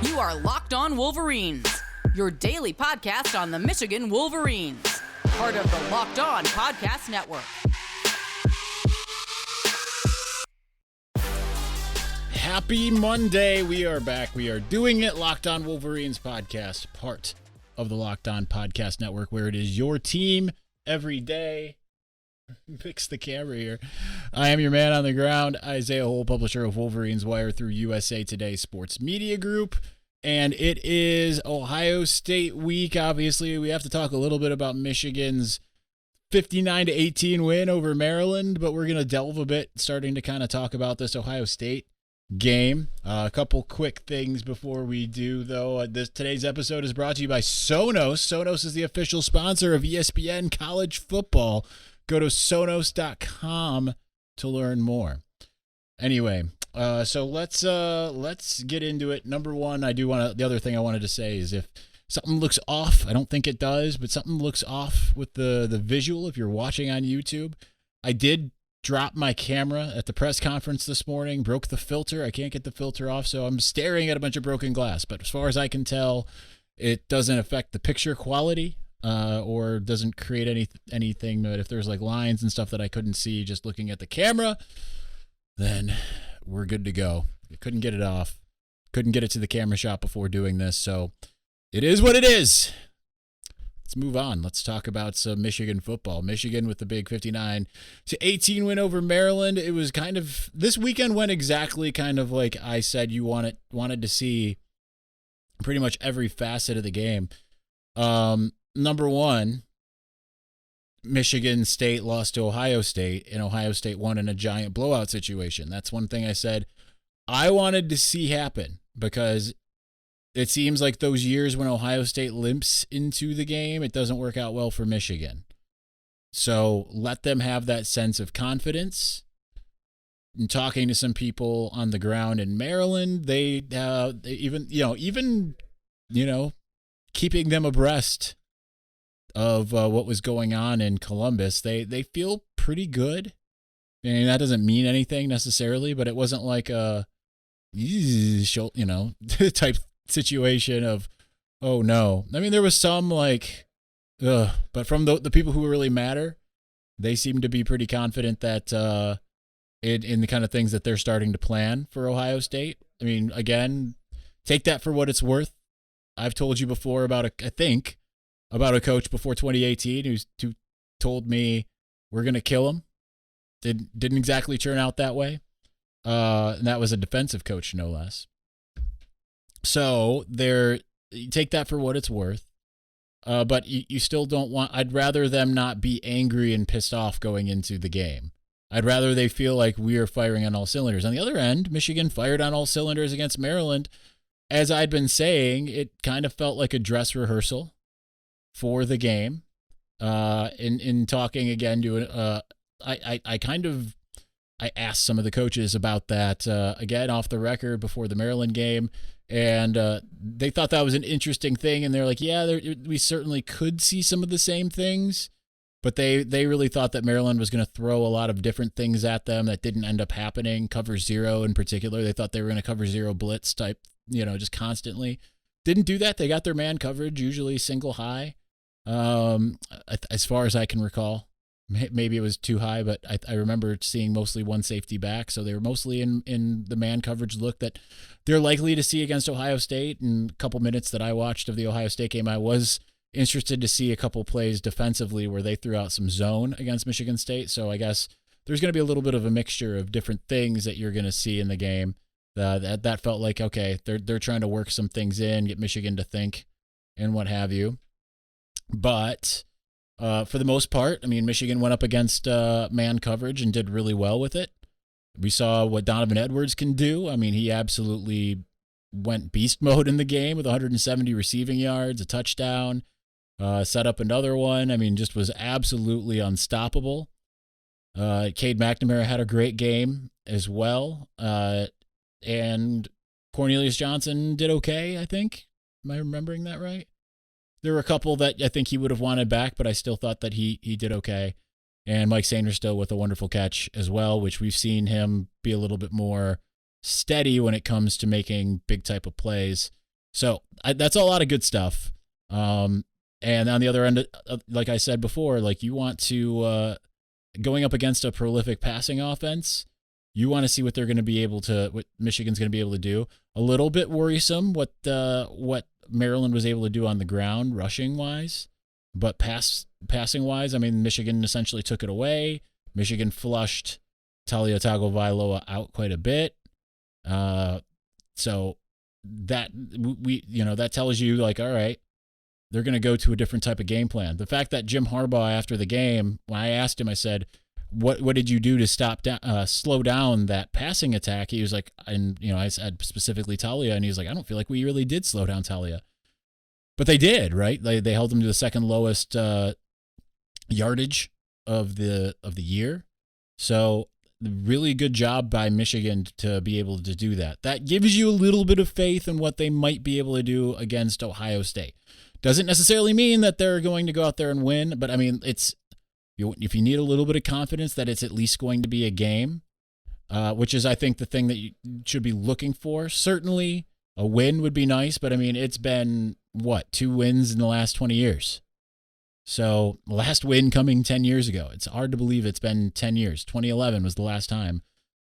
You are Locked On Wolverines, your daily podcast on the Michigan Wolverines, part of the Locked On Podcast Network. Happy Monday. We are back. We are doing it. Locked On Wolverines podcast, part of the Locked On Podcast Network, where it is your team every day. Fix the camera here. I am your man on the ground, Isaiah Hole, publisher of Wolverines Wire through USA Today Sports Media Group. And it is Ohio State week. Obviously, we have to talk a little bit about Michigan's 59-18 win over Maryland, but we're going to delve a bit, starting to kind of talk about this Ohio State game. A couple quick things before we do, though. Today's episode is brought to you by Sonos. Sonos is the official sponsor of ESPN College Football. Go to Sonos.com to learn more. Anyway, so let's get into it. Number one, the other thing I wanted to say is if something looks off, I don't think it does, but something looks off with the visual if you're watching on YouTube. I did drop my camera at the press conference this morning, broke the filter. I can't get the filter off, so I'm staring at a bunch of broken glass. But as far as I can tell, it doesn't affect the picture quality. Or doesn't create anything, but if there's like lines and stuff that I couldn't see just looking at the camera, then we're good to go. I couldn't get it off. Couldn't get it to the camera shop before doing this, so it is what it is. Let's move on. Let's talk about some Michigan football. Michigan with the big 59-18 win over Maryland. It was this weekend went exactly kind of like I said you wanted to see pretty much every facet of the game. Number one, Michigan State lost to Ohio State, and Ohio State won in a giant blowout situation. That's one thing I said I wanted to see happen, because it seems like those years when Ohio State limps into the game, it doesn't work out well for Michigan. So let them have that sense of confidence. And talking to some people on the ground in Maryland, they even keeping them abreast of what was going on in Columbus, they feel pretty good. I mean, that doesn't mean anything necessarily, but it wasn't like a type situation of, oh no. I mean, there was some but from the people who really matter, they seem to be pretty confident that in the kind of things that they're starting to plan for Ohio State. I mean, again, take that for what it's worth. I've told you before about a coach before 2018 who told me we're going to kill him. Didn't exactly turn out that way. And that was a defensive coach, no less. So you take that for what it's worth. But you still don't I'd rather them not be angry and pissed off going into the game. I'd rather they feel like we are firing on all cylinders. On the other end, Michigan fired on all cylinders against Maryland. As I'd been saying, it kind of felt like a dress rehearsal for the game. In talking again to I asked some of the coaches about that again off the record before the Maryland game, and they thought that was an interesting thing. And they're like, yeah, we certainly could see some of the same things, but they really thought that Maryland was going to throw a lot of different things at them that didn't end up happening. Cover zero in particular, they thought they were going to cover zero blitz type, just constantly. Didn't do that. They got their man coverage, usually single high. As far as I can recall, maybe it was too high, but I remember seeing mostly one safety back. So they were mostly in the man coverage look that they're likely to see against Ohio State. In a couple minutes that I watched of the Ohio State game, I was interested to see a couple plays defensively where they threw out some zone against Michigan State. So I guess there's going to be a little bit of a mixture of different things that you're going to see in the game. That felt like, okay, they're trying to work some things in, get Michigan to think and what have you. But for the most part, I mean, Michigan went up against man coverage and did really well with it. We saw what Donovan Edwards can do. I mean, he absolutely went beast mode in the game with 170 receiving yards, a touchdown, set up another one. I mean, just was absolutely unstoppable. Cade McNamara had a great game as well. And Cornelius Johnson did okay, I think. Am I remembering that right? There were a couple that I think he would have wanted back, but I still thought that he did okay. And Mike Sainristil with a wonderful catch as well, which we've seen him be a little bit more steady when it comes to making big type of plays. So that's a lot of good stuff. And on the other end, like I said before, like you want to, going up against a prolific passing offense, you want to see what what Michigan's going to be able to do. A little bit worrisome what Maryland was able to do on the ground, rushing wise, but passing wise, I mean, Michigan essentially took it away. Michigan flushed Talia Tagovailoa out quite a bit. So that that tells you, like, all right, they're going to go to a different type of game plan. The fact that Jim Harbaugh, after the game, when I asked him, I said, what did you do to slow down that passing attack? He was like, and I said specifically Talia, and he was like, I don't feel like we really did slow down Talia. But they did, right? They held him to the second lowest yardage of the year. So really good job by Michigan to be able to do that. That gives you a little bit of faith in what they might be able to do against Ohio State. Doesn't necessarily mean that they're going to go out there and win, but I mean, if you need a little bit of confidence that it's at least going to be a game, which is, I think, the thing that you should be looking for. Certainly a win would be nice, but I mean, it's been, 2 wins in the last 20 years. So last win coming 10 years ago. It's hard to believe it's been 10 years. 2011 was the last time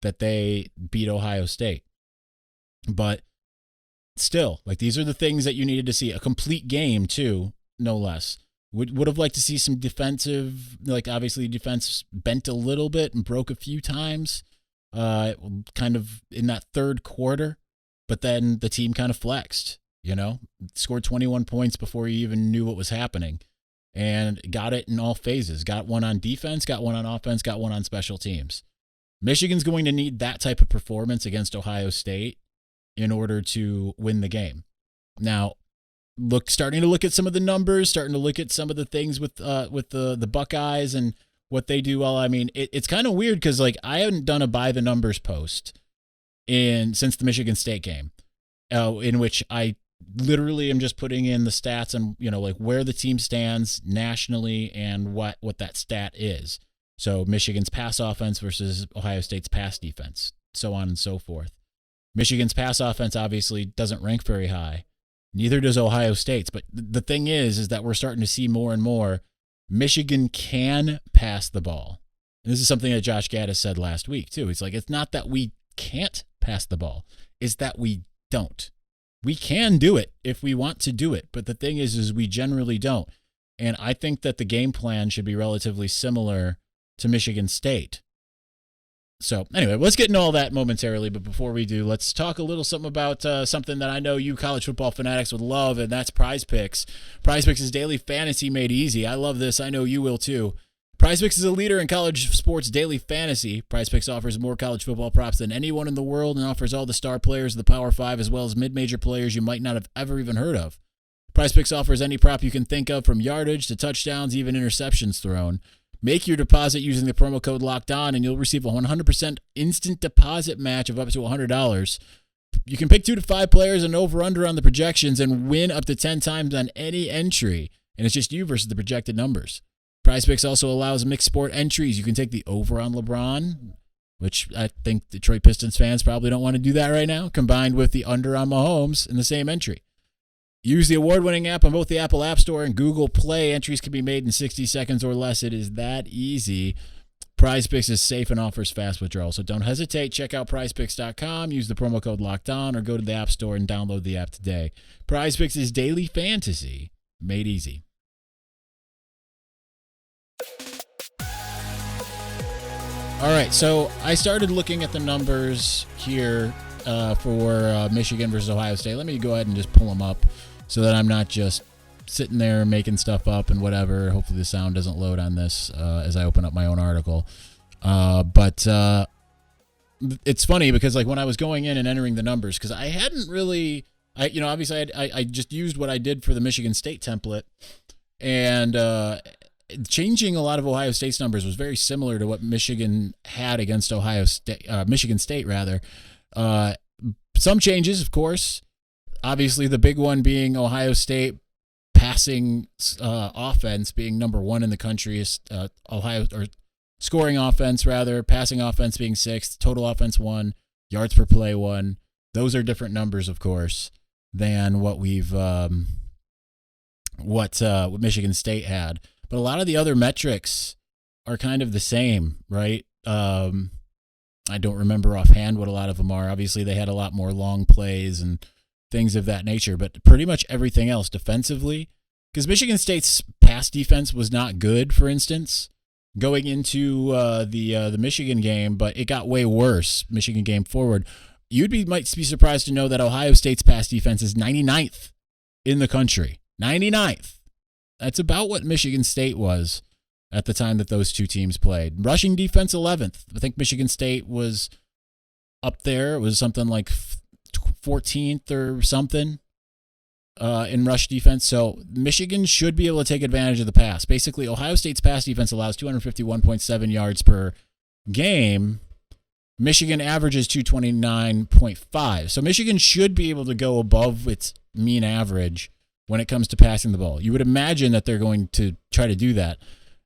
that they beat Ohio State. But still, like, these are the things that you needed to see. A complete game, too, no less. Would have liked to see some defensive, like, obviously defense bent a little bit and broke a few times, kind of in that third quarter. But then the team kind of flexed, scored 21 points before you even knew what was happening, and got it in all phases. Got one on defense, got one on offense, got one on special teams. Michigan's going to need that type of performance against Ohio State in order to win the game. Now, starting to look at some of the numbers, starting to look at some of the things with the Buckeyes and what they do well. I mean, it's kind of weird because, like, I haven't done a by the numbers post since the Michigan State game, in which I literally am just putting in the stats and like where the team stands nationally and what that stat is. So Michigan's pass offense versus Ohio State's pass defense, so on and so forth. Michigan's pass offense obviously doesn't rank very high. Neither does Ohio State's. But the thing is that we're starting to see more and more Michigan can pass the ball. And this is something that Josh Gaddis said last week, too. He's like, it's not that we can't pass the ball. It's that we don't. We can do it if we want to do it. But the thing is we generally don't. And I think that the game plan should be relatively similar to Michigan State. So anyway, let's get into all that momentarily. But before we do, let's talk a little something about something that I know you college football fanatics would love, and that's Prize Picks. Prize Picks is daily fantasy made easy. I love this. I know you will too. Prize Picks is a leader in college sports daily fantasy. Prize Picks offers more college football props than anyone in the world and offers all the star players of the Power 5 as well as mid-major players you might not have ever even heard of. Prize Picks offers any prop you can think of, from yardage to touchdowns, even interceptions thrown. Make your deposit using the promo code LOCKEDON, and you'll receive a 100% instant deposit match of up to $100. You can pick 2 to 5 players and over-under on the projections and win up to 10 times on any entry. And it's just you versus the projected numbers. PrizePicks also allows mixed sport entries. You can take the over on LeBron, which I think Detroit Pistons fans probably don't want to do that right now, combined with the under on Mahomes in the same entry. Use the award-winning app on both the Apple App Store and Google Play. Entries can be made in 60 seconds or less. It is that easy. PrizePicks is safe and offers fast withdrawal, so don't hesitate. Check out PrizePicks.com, use the promo code LOCKEDON, or go to the App Store and download the app today. PrizePicks is daily fantasy made easy. All right, so I started looking at the numbers here for Michigan versus Ohio State. Let me go ahead and just pull them up so that I'm not just sitting there making stuff up and whatever. Hopefully the sound doesn't load on this as I open up my own article. But it's funny because, like, when I was going in and entering the numbers, because I hadn't really, obviously I just used what I did for the Michigan State template, and changing a lot of Ohio State's numbers was very similar to what Michigan had against Michigan State rather. Some changes, of course. Obviously, the big one being Ohio State passing offense being number 1 in the country. Scoring offense rather, passing offense being 6th, total offense 1, yards per play 1. Those are different numbers, of course. than what what Michigan State had. But a lot of the other metrics are kind of the same, right? I don't remember offhand what a lot of them are. Obviously, they had a lot more long plays and things of that nature, but pretty much everything else defensively, because Michigan State's pass defense was not good, for instance, going into the Michigan game, but it got way worse, Michigan game forward. Might be surprised to know that Ohio State's pass defense is 99th in the country. 99th. That's about what Michigan State was at the time that those two teams played. Rushing defense 11th. I think Michigan State was up there. It was something like 14th or something in rush defense. So Michigan should be able to take advantage of the pass. Basically, Ohio State's pass defense allows 251.7 yards per game. Michigan averages 229.5. So Michigan should be able to go above its mean average when it comes to passing the ball. You would imagine that they're going to try to do that.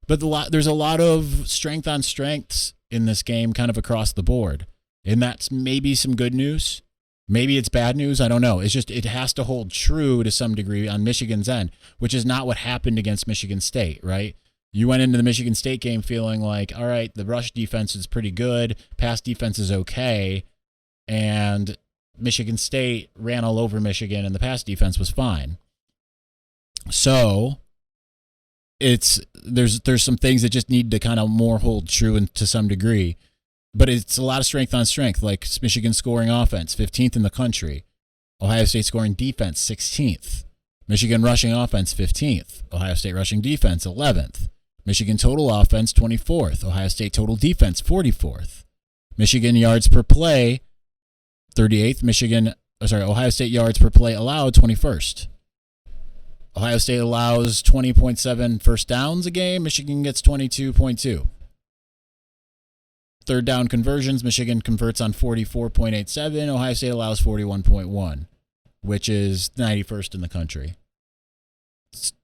But there's a lot of strength on strengths in this game kind of across the board. And that's maybe some good news. Maybe it's bad news. I don't know. It's just it has to hold true to some degree on Michigan's end, which is not what happened against Michigan State, right? You went into the Michigan State game feeling like, all right, the rush defense is pretty good, pass defense is okay, and Michigan State ran all over Michigan and the pass defense was fine. So there's some things that just need to kind of more hold true and to some degree, but it's a lot of strength on strength, like Michigan scoring offense, 15th in the country. Ohio State scoring defense, 16th. Michigan rushing offense, 15th. Ohio State rushing defense, 11th. Michigan total offense, 24th. Ohio State total defense, 44th. Michigan yards per play, 38th. Ohio State yards per play allowed, 21st. Ohio State allows 20.7 first downs a game. Michigan gets 22.2. Third down conversions, Michigan converts on 44.87. Ohio State allows 41.1, which is 91st in the country.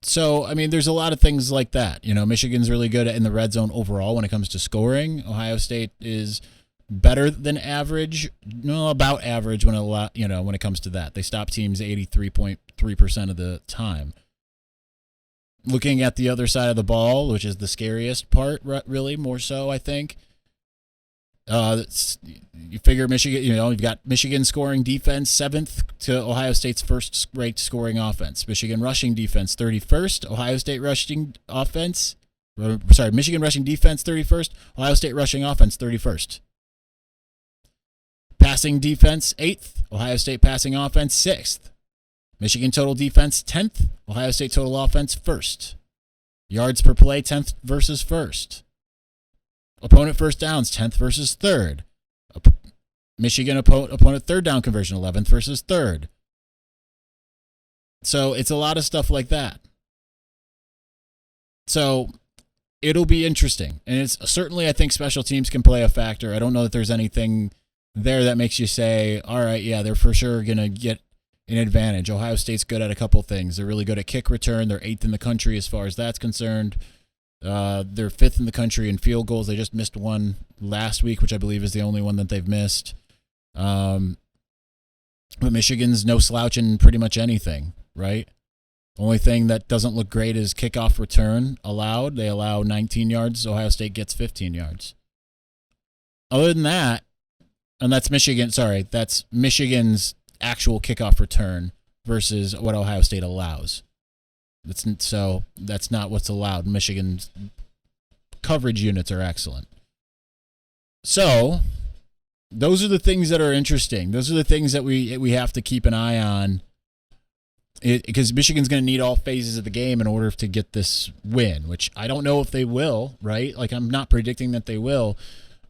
So, I mean, there's a lot of things like that. You know, Michigan's really good in the red zone overall when it comes to scoring. Ohio State is better than average, about average when it comes to that. They stop teams 83.3% of the time. Looking at the other side of the ball, which is the scariest part, really, more so, I think. You figure Michigan, you've got Michigan scoring defense 7th to Ohio State's first-ranked scoring offense. Michigan rushing defense 31st. Ohio State rushing offense. Michigan rushing defense 31st. Ohio State rushing offense 31st. Passing defense 8th. Ohio State passing offense 6th. Michigan total defense 10th. Ohio State total offense 1st. Yards per play 10th versus 1st. Opponent first downs 10th versus 3rd. Michigan opponent third down conversion 11th versus 3rd. So it's a lot of stuff like that. So it'll be interesting. And it's certainly, I think special teams can play a factor. I don't know that there's anything there that makes you say, all right, yeah, they're for sure going to get an advantage. Ohio State's good at a couple things. They're really good at kick return. They're 8th in the country as far as that's concerned. They're 5th in the country in field goals. They just missed one last week, which I believe is the only one that they've missed. But Michigan's no slouch in pretty much anything, right? Only thing that doesn't look great is kickoff return allowed. They allow 19 yards. Ohio State gets 15 yards. Other than that, and that's Michigan's actual kickoff return versus what Ohio State allows. That's not what's allowed. Michigan's coverage units are excellent. So those are the things that are interesting. Those are the things that we have to keep an eye on, because Michigan's going to need all phases of the game in order to get this win, which I don't know if they will, right? Like, I'm not predicting that they will,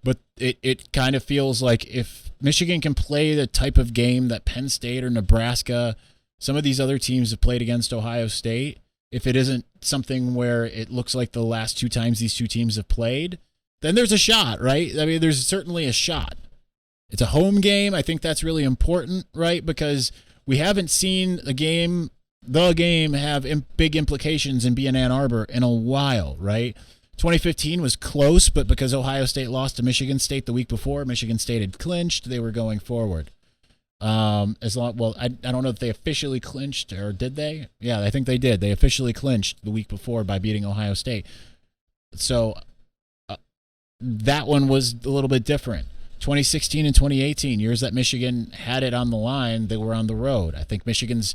but it kind of feels like if Michigan can play the type of game that Penn State or Nebraska, some of these other teams have played against Ohio State, if it isn't something where it looks like the last two times these two teams have played, then there's a shot, right? I mean, there's certainly a shot. It's a home game. I think that's really important, right? Because we haven't seen the game have big implications and be in Ann Arbor in a while, right? 2015 was close, but because Ohio State lost to Michigan State the week before, Michigan State had clinched, they were going forward. I don't know if they officially clinched, or did they? Yeah, I think they did. They officially clinched the week before by beating Ohio State. So that one was a little bit different. 2016 and 2018, years that Michigan had it on the line, they were on the road. I think Michigan's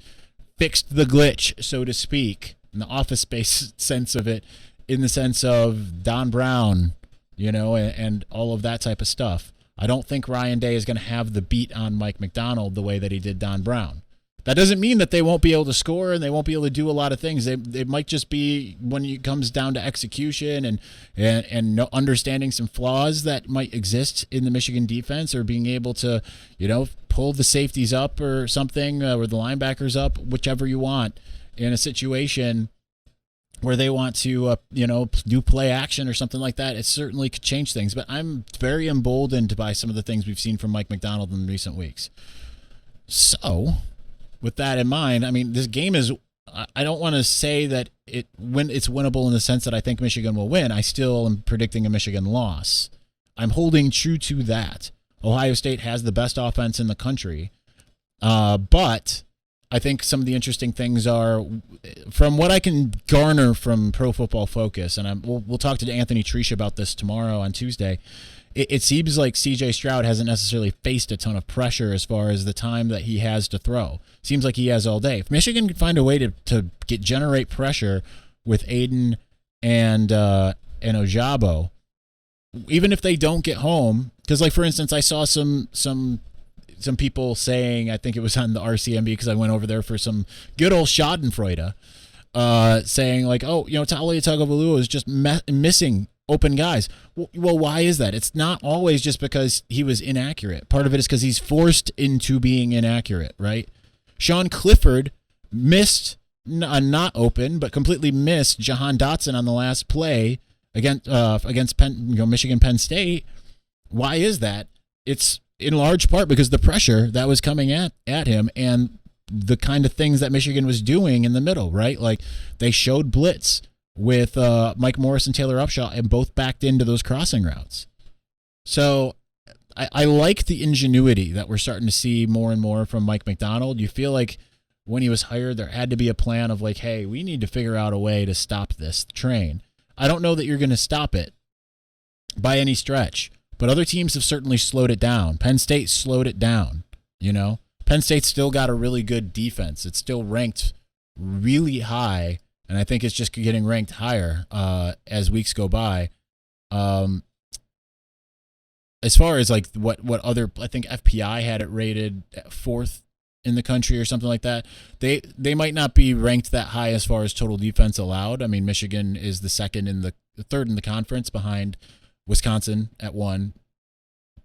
fixed the glitch, so to speak, in the office space sense of it, in the sense of Don Brown, and all of that type of stuff. I don't think Ryan Day is going to have the beat on Mike McDonald the way that he did Don Brown. That doesn't mean that they won't be able to score and they won't be able to do a lot of things. They might just be, when it comes down to execution and understanding some flaws that might exist in the Michigan defense, or being able to, pull the safeties up or something, or the linebackers up, whichever you want, in a situation where they want to, do play action or something like that. It certainly could change things. But I'm very emboldened by some of the things we've seen from Mike McDonald in recent weeks. So, with that in mind, I mean, this game is, I don't want to say that it's winnable in the sense that I think Michigan will win. I still am predicting a Michigan loss. I'm holding true to that. Ohio State has the best offense in the country. But I think some of the interesting things are, from what I can garner from Pro Football Focus, and we'll talk to Anthony Triche about this tomorrow on Tuesday. It seems like C.J. Stroud hasn't necessarily faced a ton of pressure as far as the time that he has to throw. Seems like he has all day. If Michigan can find a way to generate pressure with Aiden and Ojabo, even if they don't get home, because, like, for instance, I saw some people saying, I think it was on the RCMB, because I went over there for some good old Schadenfreude, saying like, Talia Tagovailoa is just missing open guys. Well, why is that? It's not always just because he was inaccurate. Part of it is because he's forced into being inaccurate, right? Sean Clifford missed, not open, but completely missed Jahan Dotson on the last play against Michigan Penn State. Why is that? It's in large part because the pressure that was coming at him and the kind of things that Michigan was doing in the middle, right? Like, they showed blitz with Mike Morris and Taylor Upshaw, and both backed into those crossing routes. So I like the ingenuity that we're starting to see more and more from Mike McDonald. You feel like when he was hired, there had to be a plan of like, hey, we need to figure out a way to stop this train. I don't know that you're going to stop it by any stretch, but other teams have certainly slowed it down. Penn State slowed it down, Penn State's still got a really good defense. It's still ranked really high, and I think it's just getting ranked higher as weeks go by. As far as like what other, I think FPI had it rated at 4th in the country or something like that. They might not be ranked that high as far as total defense allowed. I mean, Michigan is the third in the conference, behind Wisconsin at 1,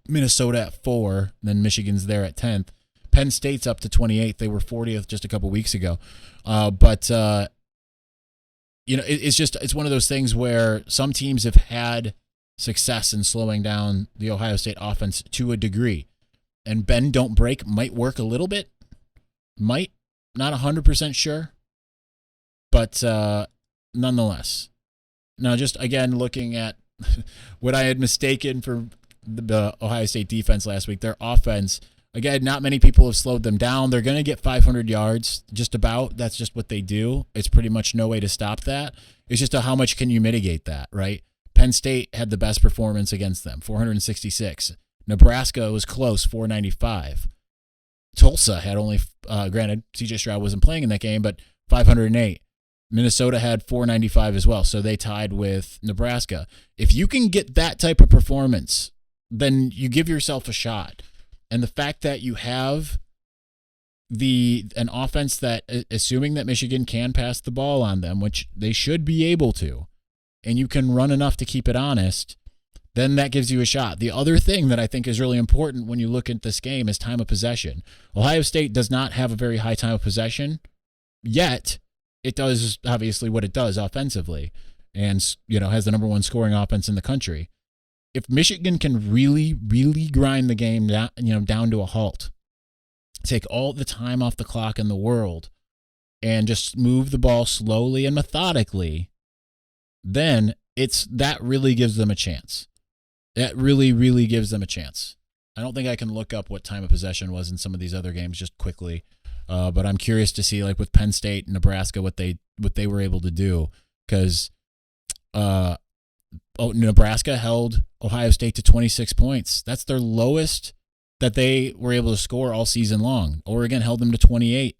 Minnesota at 4, then Michigan's there at 10th. Penn State's up to 28th. They were 40th just a couple weeks ago. It's one of those things where some teams have had success in slowing down the Ohio State offense to a degree. And bend, don't break might work a little bit. Might. Not 100% sure. But nonetheless. Now, just again, looking at what I had mistaken for the Ohio State defense last week, their offense, again, not many people have slowed them down. They're going to get 500 yards, just about. That's just what they do. It's pretty much no way to stop that. It's just how much can you mitigate that, right? Penn State had the best performance against them, 466. Nebraska was close, 495. Tulsa had only, granted, C.J. Stroud wasn't playing in that game, but 508. Minnesota had 495 as well, so they tied with Nebraska. If you can get that type of performance, then you give yourself a shot. And the fact that you have an offense that, assuming that Michigan can pass the ball on them, which they should be able to, and you can run enough to keep it honest, then that gives you a shot. The other thing that I think is really important when you look at this game is time of possession. Ohio State does not have a very high time of possession, yet it does obviously what it does offensively, and has the number 1 scoring offense in the country. If Michigan can really, really grind the game down to a halt, take all the time off the clock in the world, and just move the ball slowly and methodically, then that really gives them a chance. That really, really gives them a chance. I don't think I can look up what time of possession was in some of these other games just quickly. But I'm curious to see, like with Penn State and Nebraska, what they were able to do, because Nebraska held Ohio State to 26 points. That's their lowest that they were able to score all season long. Oregon held them to 28.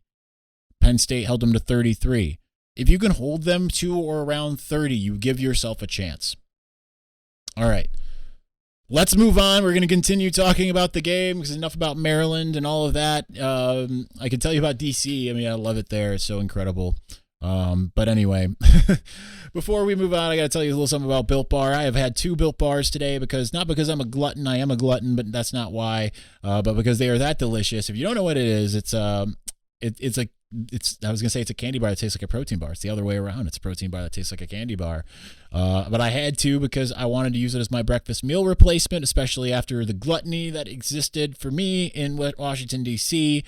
Penn State held them to 33. If you can hold them to or around 30, you give yourself a chance. All right. Let's move on. We're going to continue talking about the game because enough about Maryland and all of that. I can tell you about DC. I mean, I love it there. It's so incredible. But anyway, before we move on, I got to tell you a little something about Built Bar. I have had 2 Built Bars today not because I'm a glutton. I am a glutton, but that's not why. But because they are that delicious. If you don't know what it is, it's I was going to say it's a candy bar that tastes like a protein bar. It's the other way around. It's a protein bar that tastes like a candy bar. But I had to because I wanted to use it as my breakfast meal replacement, especially after the gluttony that existed for me in Washington, D.C.,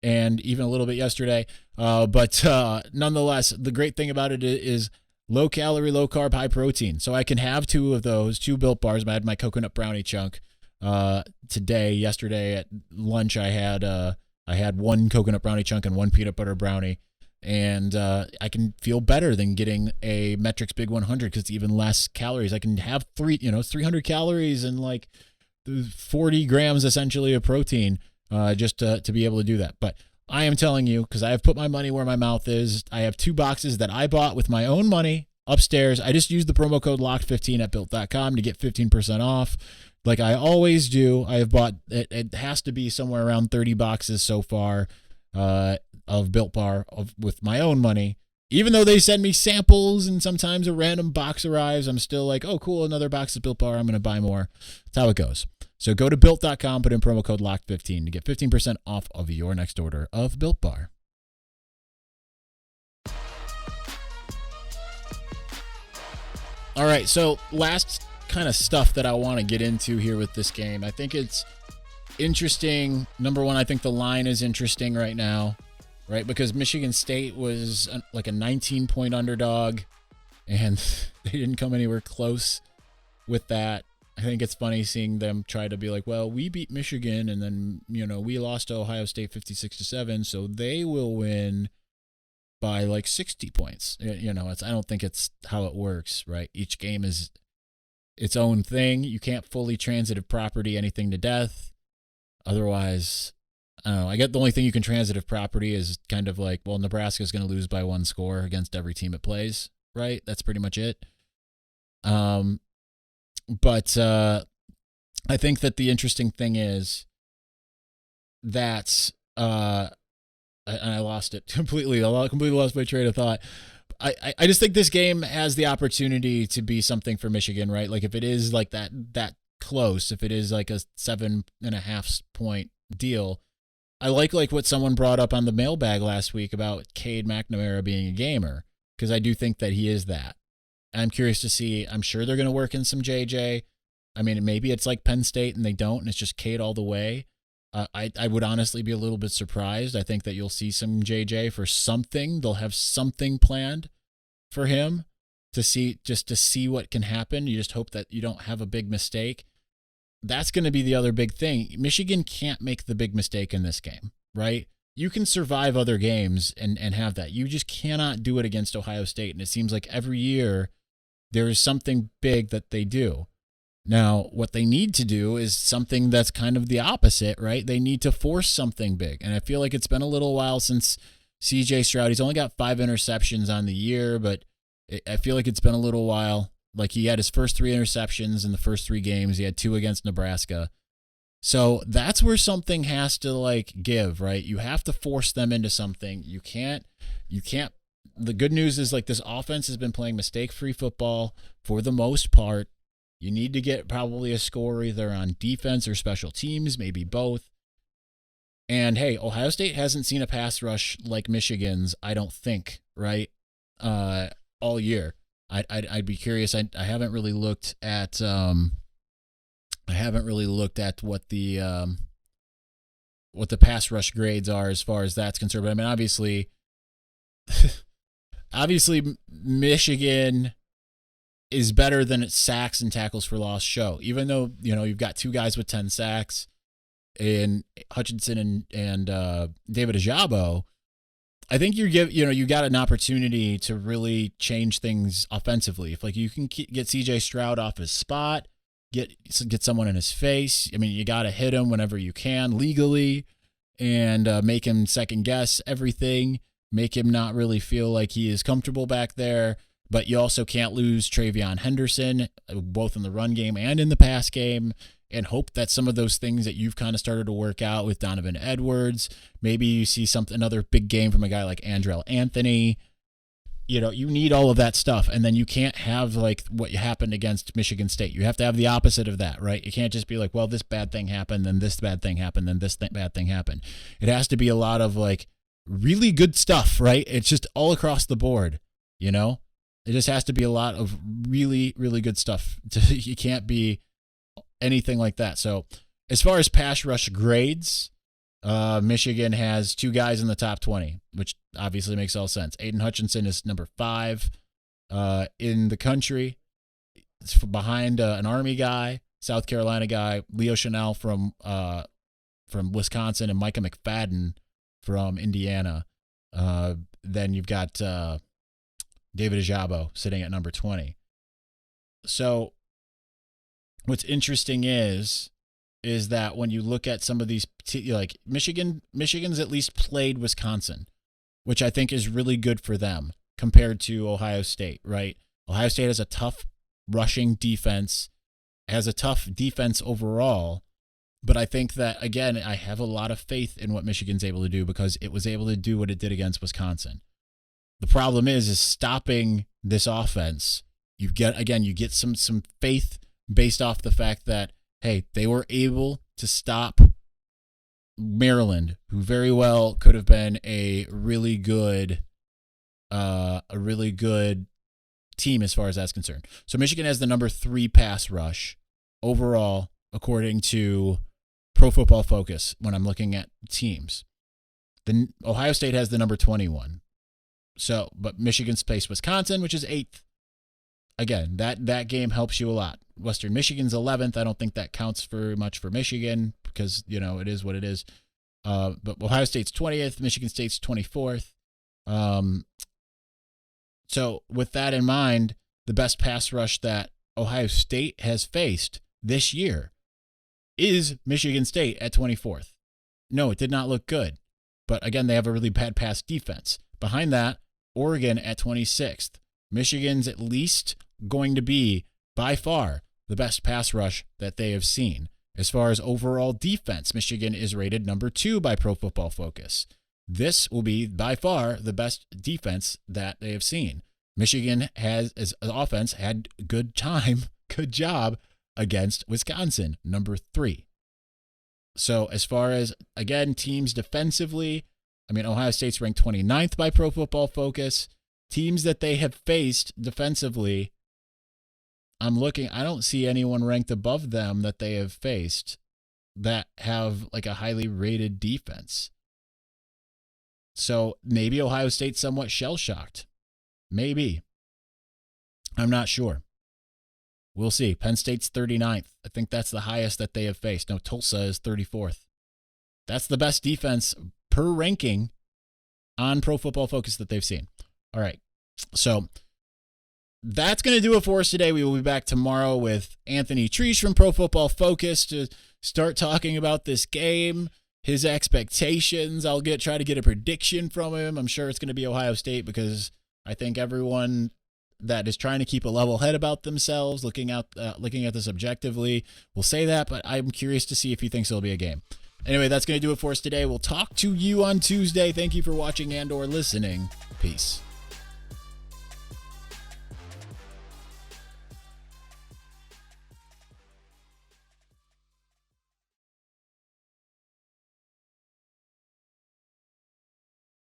and even a little bit yesterday. But nonetheless, the great thing about it is low calorie, low carb, high protein. So I can have 2 of those, 2 Built Bars. I had my coconut brownie chunk today. Yesterday at lunch, I had 1 coconut brownie chunk and 1 peanut butter brownie. And I can feel better than getting a Metrics Big 100 because it's even less calories. I can have 300 calories and like 40 grams essentially of protein just to be able to do that. But I am telling you, because I have put my money where my mouth is, I have 2 boxes that I bought with my own money upstairs. I just used the promo code LOCKED15 at Built.com to get 15% off. Like I always do. I have bought, it has to be somewhere around 30 boxes so far of Built Bar with my own money. Even though they send me samples and sometimes a random box arrives, I'm still like, oh, cool, another box of Built Bar. I'm going to buy more. That's how it goes. So go to Built.com, put in promo code LOCKED15 to get 15% off of your next order of Built Bar. All right, so last kind of stuff that I want to get into here with this game. I think it's interesting. Number one, I think the line is interesting right now, right? Because Michigan State was like a 19-point underdog, and they didn't come anywhere close with that. I think it's funny seeing them try to be like, well, we beat Michigan, and then, we lost to Ohio State 56-7, so they will win by like 60 points. I don't think it's how it works, right? Each game is its own thing. You can't fully transitive property anything to death. Otherwise, I don't know. I get the only thing you can transitive property is kind of like, well, Nebraska's going to lose by 1 score against every team it plays, right? That's pretty much it. But I think that the interesting thing is that I lost it completely. I completely lost my train of thought. I just think this game has the opportunity to be something for Michigan, right? Like if it is like that close, if it is like a 7.5 point deal, I like what someone brought up on the mailbag last week about Cade McNamara being a gamer, because I do think that he is that. I'm curious to see. I'm sure they're going to work in some JJ. I mean, maybe it's like Penn State and they don't, and it's just Cade all the way. I would honestly be a little bit surprised. I think that you'll see some JJ for something. They'll have something planned for him to see what can happen. You just hope that you don't have a big mistake. That's going to be the other big thing. Michigan can't make the big mistake in this game, right? You can survive other games and have that. You just cannot do it against Ohio State. And it seems like every year there is something big that they do. Now, what they need to do is something that's kind of the opposite, right? They need to force something big. And I feel like it's been a little while since CJ Stroud. He's only got 5 interceptions on the year, but I feel like it's been a little while. Like he had his first 3 interceptions in the first 3 games. He had 2 against Nebraska. So that's where something has to give, right? You have to force them into something. You can't. The good news is this offense has been playing mistake-free football for the most part. You need to get probably a score either on defense or special teams, maybe both. And hey, Ohio State hasn't seen a pass rush like Michigan's, I don't think, right? All year. I'd be curious. I haven't really looked at what the pass rush grades are as far as that's concerned. But I mean, obviously Michigan is better than its sacks and tackles for loss show. Even though, you've got 2 guys with 10 sacks, in Hutchinson and David Ajabo, I think you got an opportunity to really change things offensively. If like you can get CJ Stroud off his spot, get someone in his face. I mean, you got to hit him whenever you can legally, and make him second guess everything. Make him not really feel like he is comfortable back there. But you also can't lose Travion Henderson, both in the run game and in the pass game, and hope that some of those things that you've kind of started to work out with Donovan Edwards, maybe you see another big game from a guy like Andrell Anthony. You need all of that stuff, and then you can't have like what happened against Michigan State. You have to have the opposite of that, right? You can't just be like, well, this bad thing happened, then this bad thing happened, then this bad thing happened. It has to be a lot of like really good stuff, right? It's just all across the board, It just has to be a lot of really, really good stuff. You can't be anything like that. So as far as pass rush grades, Michigan has 2 guys in the top 20, which obviously makes all sense. Aiden Hutchinson is number 5 in the country. It's behind an Army guy, South Carolina guy, Leo Chanel from Wisconsin, and Micah McFadden from Indiana. Then you've got David Ajabo sitting at number 20. So what's interesting is that when you look at some of these, like Michigan's at least played Wisconsin, which I think is really good for them compared to Ohio State, right? Ohio State has a tough rushing defense, has a tough defense overall, but I think that, again, I have a lot of faith in what Michigan's able to do because it was able to do what it did against Wisconsin. The problem is stopping this offense. You get some faith based off the fact that, hey, they were able to stop Maryland, who very well could have been a really good team as far as that's concerned. So Michigan has the number 3 pass rush overall, according to Pro Football Focus, when I'm looking at teams. Then Ohio State has the number 21. So, but Michigan's placed Wisconsin, which is 8th. Again, that game helps you a lot. Western Michigan's 11th. I don't think that counts very much for Michigan because, it is what it is. But Ohio State's 20th. Michigan State's 24th. So with that in mind, the best pass rush that Ohio State has faced this year is Michigan State at 24th. No, it did not look good. But again, they have a really bad pass defense. Behind that, Oregon at 26th. Michigan's at least going to be, by far, the best pass rush that they have seen. As far as overall defense, Michigan is rated number 2 by Pro Football Focus. This will be, by far, the best defense that they have seen. Michigan has, as an offense, had good job against Wisconsin, number 3. So as far as, again, teams defensively, Ohio State's ranked 29th by Pro Football Focus. Teams that they have faced defensively, I don't see anyone ranked above them that they have faced that have like a highly rated defense. So maybe Ohio State's somewhat shell-shocked. Maybe. I'm not sure. We'll see. Penn State's 39th. I think that's the highest that they have faced. No, Tulsa is 34th. That's the best defense per ranking on Pro Football Focus that they've seen. All right. So that's going to do it for us today. We will be back tomorrow with Anthony Treesh from Pro Football Focus to start talking about this game, his expectations. I'll try to get a prediction from him. I'm sure it's going to be Ohio State because I think everyone that is trying to keep a level head about themselves, looking at this objectively, will say that, but I'm curious to see if he thinks it'll be a game. Anyway, that's going to do it for us today. We'll talk to you on Tuesday. Thank you for watching and or listening. Peace.